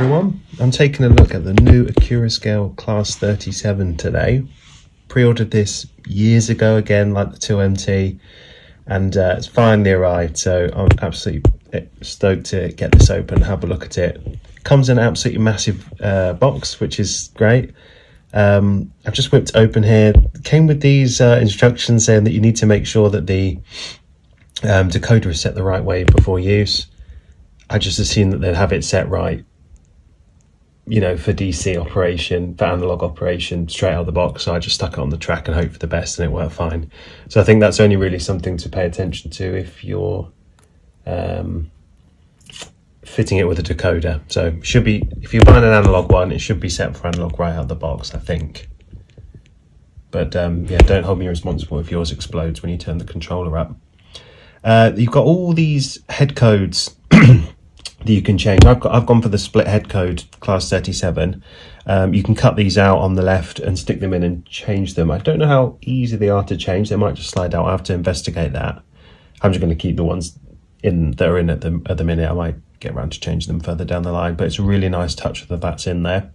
everyone, I'm taking a look at the new Accurascale Class 37 today. Pre-ordered this years ago again, like the 2MT, and it's finally arrived, so I'm absolutely stoked to get this open and have a look at it. It comes in an absolutely massive box, which is great. I've just whipped open here. It came with these instructions saying that you need to make sure that the decoder is set the right way before use. I just assumed that they'd have it set right, you know, for DC operation, for analog operation, straight out of the box. So I just stuck it on the track and hoped for the best, and it worked fine. So I think that's only really something to pay attention to if you're fitting it with a decoder. So it should be, if you're buying an analog one, it should be set for analog right out of the box, I think. But yeah, don't hold me responsible if yours explodes when you turn the controller up. You've got all these head codes that you can change. I've gone for the split head code Class 37. You can cut these out on the left and stick them in and change them. I don't know how easy they are to change. They might just slide out. I have to investigate that. I'm just going to keep the ones in that are in at the minute. I might get around to change them further down the line, but it's a really nice touch that that's in there.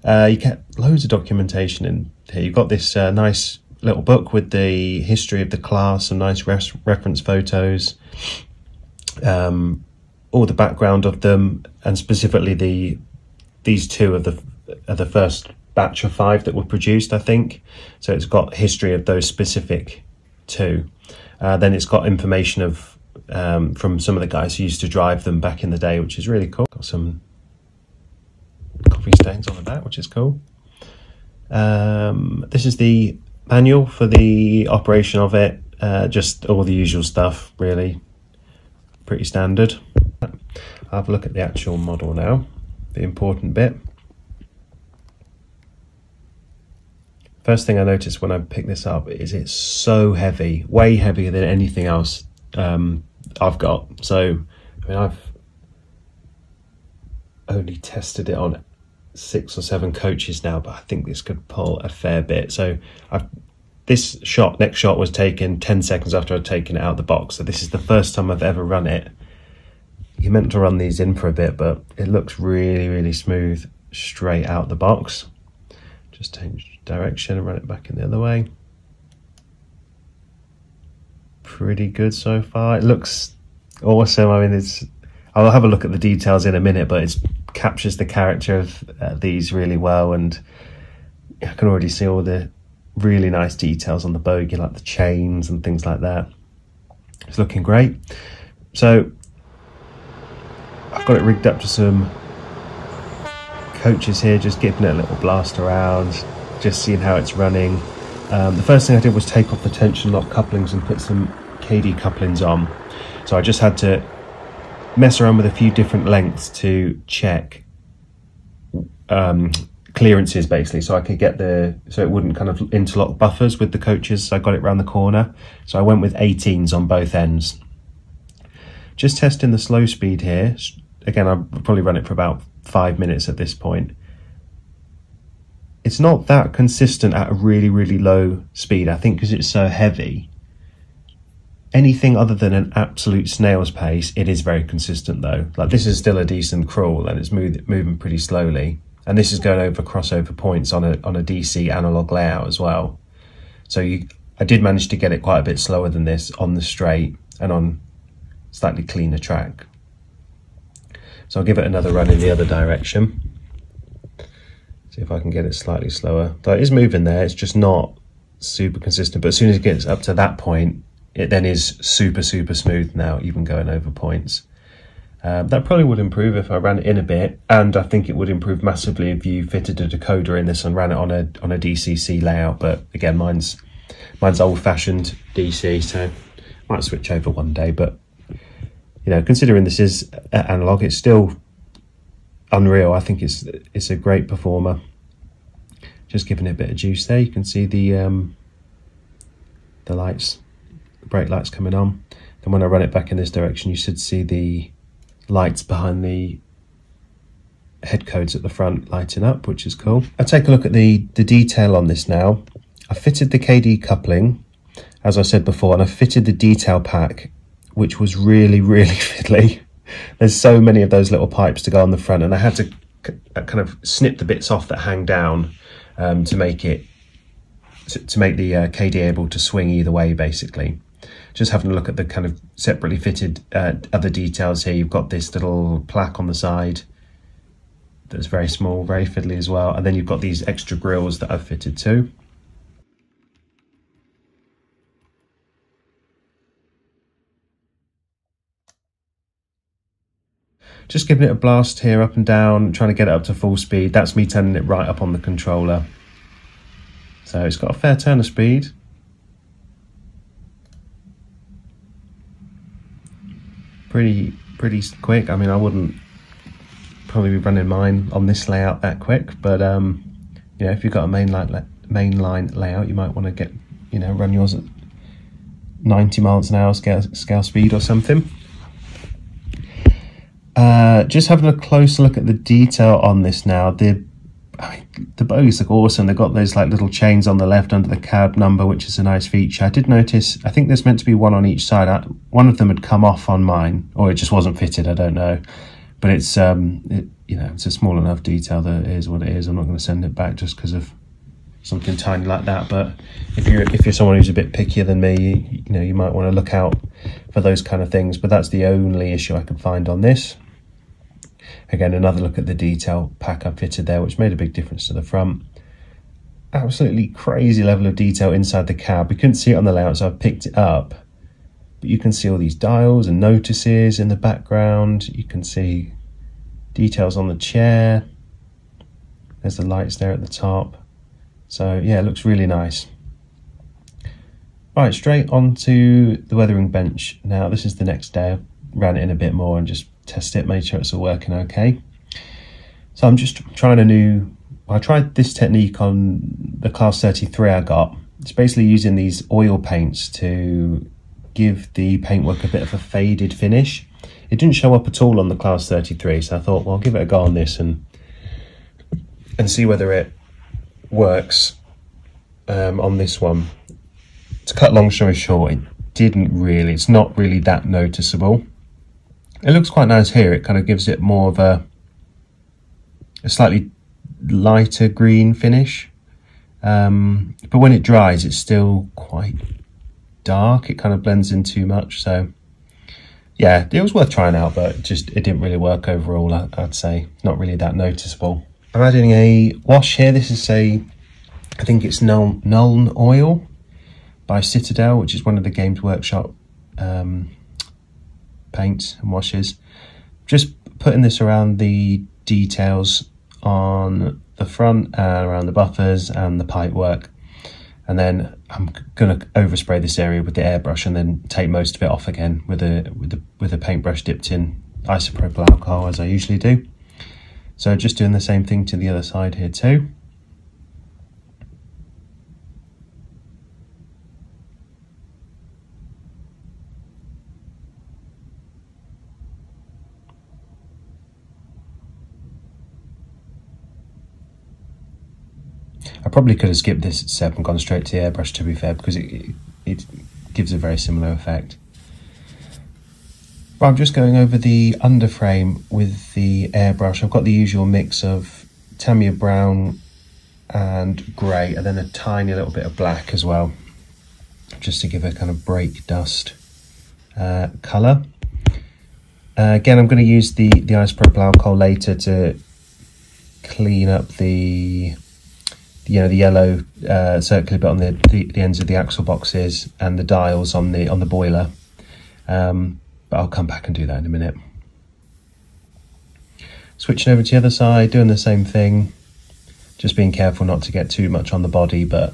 You get loads of documentation in here. You've got this nice little book with the history of the class, some nice reference photos, all the background of them, and specifically these two of the first batch of 5 that were produced, I think. So it's got history of those specific 2. Then it's got information of from some of the guys who used to drive them back in the day, which is really cool. Got some coffee stains on the back, which is cool. This is the manual for the operation of it. Just all the usual stuff, really. Pretty standard. I'll have a look at the actual model now, the important bit. First thing I noticed when I picked this up is it's so heavy, way heavier than anything else I've got. So, I mean, I've only tested it on 6 or 7 coaches now, but I think this could pull a fair bit. So this next shot was taken 10 seconds after I'd taken it out of the box. So this is the first time I've ever run it. You meant to run these in for a bit, but it looks really, really smooth straight out the box. Just change direction and run it back in the other way. Pretty good so far. It looks awesome. I mean, I'll have a look at the details in a minute, but it captures the character of these really well, and I can already see all the really nice details on the bogie, like the chains and things like that. It's looking great. So I've got it rigged up to some coaches here, just giving it a little blast around, just seeing how it's running. The first thing I did was take off the tension lock couplings and put some KD couplings on. So I just had to mess around with a few different lengths to check clearances, basically, so I could get so it wouldn't kind of interlock buffers with the coaches. So I got it around the corner. So I went with 18s on both ends. Just testing the slow speed here. Again, I'll probably run it for about 5 minutes at this point. It's not that consistent at a really, really low speed, I think, because it's so heavy. Anything other than an absolute snail's pace, it is very consistent though. Like, this is still a decent crawl, and it's moving pretty slowly. And this is going over crossover points on a DC analog layout as well. So I did manage to get it quite a bit slower than this on the straight and on slightly cleaner track. So I'll give it another run in the other direction. See if I can get it slightly slower. Though it is moving there, it's just not super consistent. But as soon as it gets up to that point, it then is super, super smooth now, even going over points. That probably would improve if I ran it in a bit, and I think it would improve massively if you fitted a decoder in this and ran it on a DCC layout. But again, mine's old-fashioned DC, so I might switch over one day. But you know, considering this is analog, it's still unreal. I think it's a great performer. Just giving it a bit of juice there. You can see the lights, the brake lights coming on. Then when I run it back in this direction, you should see the lights behind the head codes at the front lighting up, which is cool. I'll take a look at the detail on this now. I fitted the KD coupling, as I said before, and I fitted the detail pack, which was really, really fiddly. There's so many of those little pipes to go on the front, and I had to kind of snip the bits off that hang down to make it to make the KD able to swing either way, basically. Just having a look at the kind of separately fitted other details here. You've got this little plaque on the side that's very small, very fiddly as well, and then you've got these extra grills that I've fitted too. Just giving it a blast here, up and down, trying to get it up to full speed. That's me turning it right up on the controller. So it's got a fair turn of speed. Pretty quick. I mean, I wouldn't probably be running mine on this layout that quick, but you know, if you've got a mainline layout, you might want to get, you know, run yours at 90 miles an hour scale speed or something. Just having a closer look at the detail on this now. The bogies look awesome. They've got those like little chains on the left under the cab number, which is a nice feature. I did notice, I think there's meant to be one on each side. One of them had come off on mine, or it just wasn't fitted, I don't know. But it's you know, it's a small enough detail that it is what it is. I'm not going to send it back just because of something tiny like that. But if you're someone who's a bit pickier than me, you know, you might want to look out for those kind of things. But that's the only issue I could find on this. Again, another look at the detail pack I fitted there, which made a big difference to the front. Absolutely crazy level of detail inside the cab. We couldn't see it on the layout, so I picked it up. But you can see all these dials and notices in the background. You can see details on the chair. There's the lights there at the top. So yeah, it looks really nice. Right, straight onto the weathering bench. Now, this is the next day. I ran it in a bit more and just test it, made sure it's all working okay. So I'm just trying I tried this technique on the Class 33 I got. It's basically using these oil paints to give the paintwork a bit of a faded finish. It didn't show up at all on the Class 33, so I thought, well, I'll give it a go on this and see whether it works on this one. To cut long story short, it didn't really. It's not really that noticeable. It looks quite nice here. It kind of gives it more of a slightly lighter green finish. But when it dries, it's still quite dark. It kind of blends in too much. So yeah, it was worth trying out, but it didn't really work overall, I'd say. Not really that noticeable. I'm adding a wash here. This is I think it's Nuln Oil by Citadel, which is one of the Games Workshop paints and washes. Just putting this around the details on the front and around the buffers and the pipe work, and then I'm going to overspray this area with the airbrush and then take most of it off again with a paintbrush dipped in isopropyl alcohol, as I usually do. So just doing the same thing to the other side here too. I probably could have skipped this step and gone straight to the airbrush, to be fair, because it gives a very similar effect. Well, I'm just going over the underframe with the airbrush. I've got the usual mix of Tamiya brown and grey, and then a tiny little bit of black as well, just to give a kind of break dust colour. Again, I'm going to use the isopropyl alcohol later to clean up the yellow circular bit on the ends of the axle boxes and the dials on the boiler. But I'll come back and do that in a minute. Switching over to the other side, doing the same thing, just being careful not to get too much on the body, but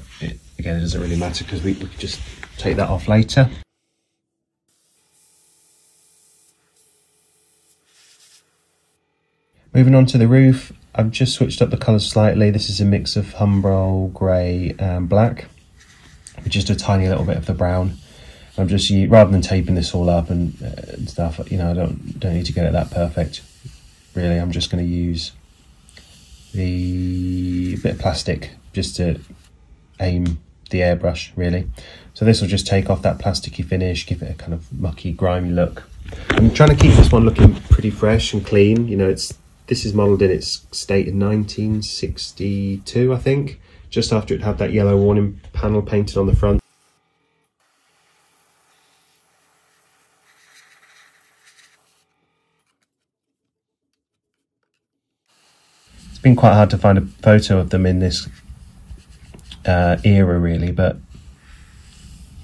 again, it doesn't really matter because we can just take that off later. Moving on to the roof, I've just switched up the colours slightly. This is a mix of Humbrol, grey and black, with just a tiny little bit of the brown. I'm just, rather than taping this all up and stuff, you know, I don't need to get it that perfect. Really, I'm just going to use the bit of plastic just to aim the airbrush, really. So this will just take off that plasticky finish, give it a kind of mucky, grimy look. I'm trying to keep this one looking pretty fresh and clean. You know, this is modelled in its state in 1962, I think, just after it had that yellow warning panel painted on the front. It's been quite hard to find a photo of them in this era, really, but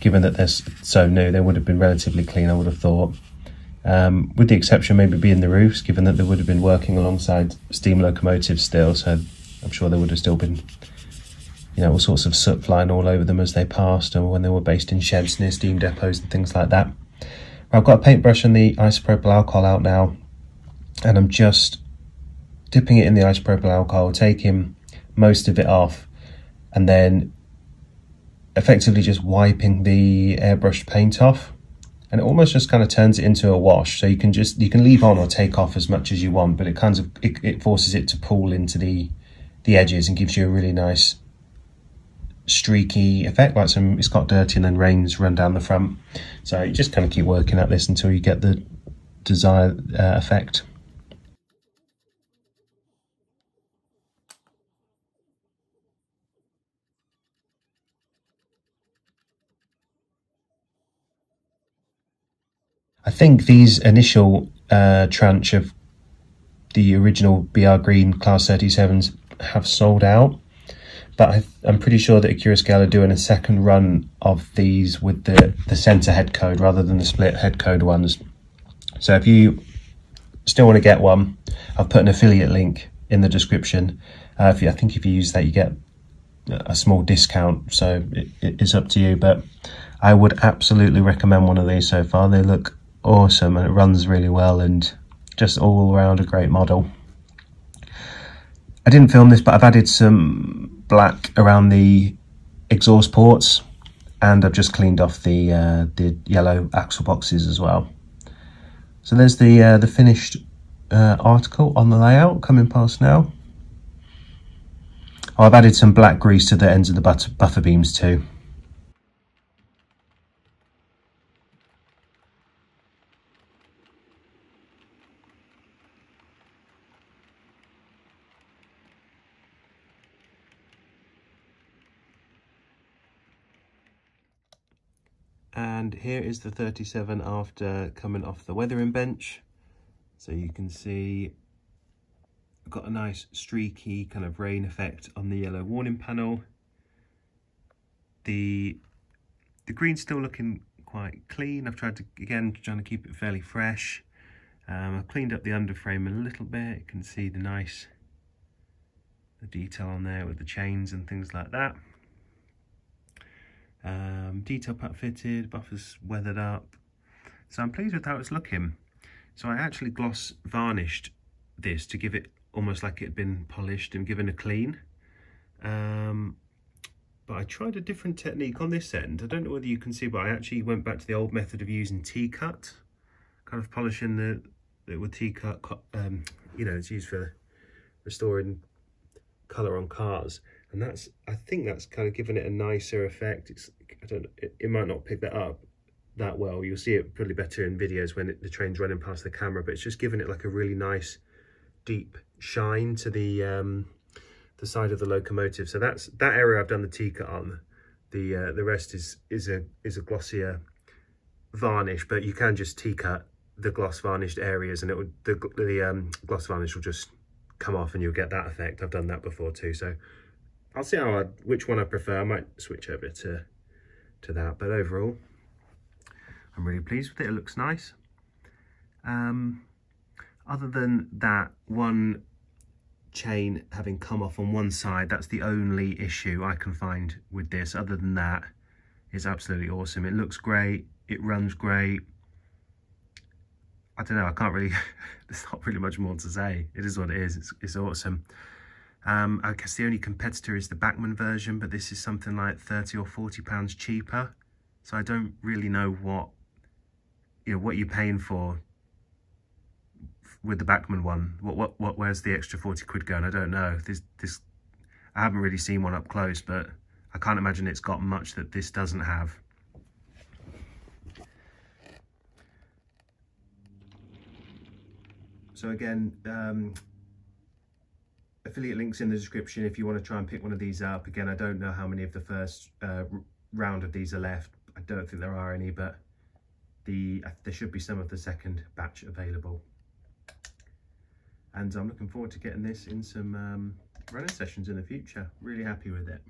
given that they're so new, they would have been relatively clean, I would have thought. With the exception maybe being the roofs, given that they would have been working alongside steam locomotives still, so I'm sure there would have still been, you know, all sorts of soot flying all over them as they passed, or when they were based in sheds near steam depots and things like that. I've got a paintbrush and the isopropyl alcohol out now, and I'm just dipping it in the isopropyl alcohol, taking most of it off, and then effectively just wiping the airbrushed paint off, and it almost just kind of turns it into a wash. So you can leave on or take off as much as you want, but it forces it to pool into the edges and gives you a really nice streaky effect, like it's got dirty and then rains run down the front. So you just kind of keep working at this until you get the desired effect. I think these initial tranche of the original BR Green Class 37s have sold out, but I'm pretty sure that Accurascale are doing a second run of these with the centre head code rather than the split head code ones. So if you still want to get one, I've put an affiliate link in the description. I think if you use that, you get a small discount, so it's up to you, but I would absolutely recommend one of these so far. They look awesome and it runs really well, and just all around a great model. I didn't film this, but I've added some black around the exhaust ports, and I've just cleaned off the yellow axle boxes as well. So there's the finished article on the layout coming past now. Oh, I've added some black grease to the ends of the buffer beams too. And here is the 37 after coming off the weathering bench. So you can see I've got a nice streaky kind of rain effect on the yellow warning panel. The green's still looking quite clean. I've tried to keep it fairly fresh. I've cleaned up the underframe a little bit. You can see the detail on there with the chains and things like that. Detail pack fitted, buffers weathered up. So I'm pleased with how it's looking. So I actually gloss varnished this to give it almost like it had been polished and given a clean. But I tried a different technique on this end. I don't know whether you can see, but I actually went back to the old method of using T-cut, kind of polishing it with T-cut. You know, it's used for restoring colour on cars, and I think that's kind of given it a nicer effect. It might not pick that up that well. You'll see it probably better in videos when the train's running past the camera, but it's just given it like a really nice deep shine to the side of the locomotive. So that area I've done the T-cut on. The rest is a glossier varnish, but you can just T-cut the gloss varnished areas, and the gloss varnish will just come off and you'll get that effect. I've done that before too, so I'll see which one I prefer. I might switch over to that, but overall I'm really pleased with it. It looks nice. Other than that one chain having come off on one side, that's the only issue I can find with this. Other than that, it's absolutely awesome. It looks great, it runs great. I don't know, I can't really there's not really much more to say. It is what it is. It's awesome. I guess the only competitor is the Bachmann version, but this is something like 30 or 40 pounds cheaper, so I don't really know what you're paying for with the Bachmann one. Where's the extra 40 quid going? I don't know. This I haven't really seen one up close, but I can't imagine it's got much that this doesn't have. So again, affiliate links in the description if you want to try and pick one of these up. Again, I don't know how many of the first round of these are left. I don't think there are any, but there should be some of the second batch available. And I'm looking forward to getting this in some running sessions in the future. Really happy with it.